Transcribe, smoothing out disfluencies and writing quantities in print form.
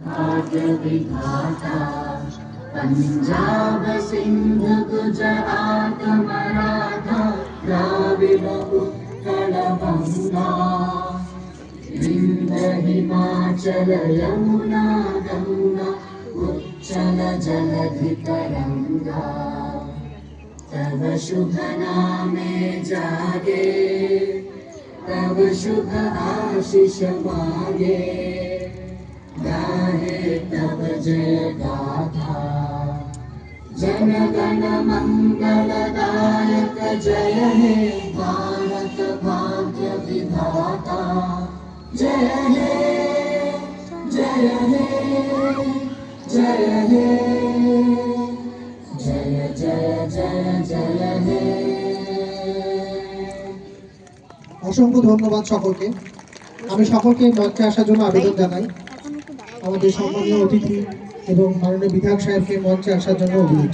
भाग्य विधाता पंजाब सिंध गुजरात मराठा द्राविड उत्कल गंगा विंध्य हिमाचल यमुना गंगा उच्चल जलधि तरंगा तव शुभ नामे जागे तव शुभ आशीष मागे गाहे तव जय गाथा जन गण मंगलदायक जय हे भारत भाग्य विधाता जय हे जय हे जय हे जय जय जय जय हे। অসংখ্য ধন্যবাদ সকলকে। আমি সকলকে মঞ্চে আসার জন্য আবেদন জানাই। আমাদের সম্মানীয় অতিথি এবং মাননীয় বিধায়ক সাহেবকে মঞ্চে আসার জন্য অনুরোধ।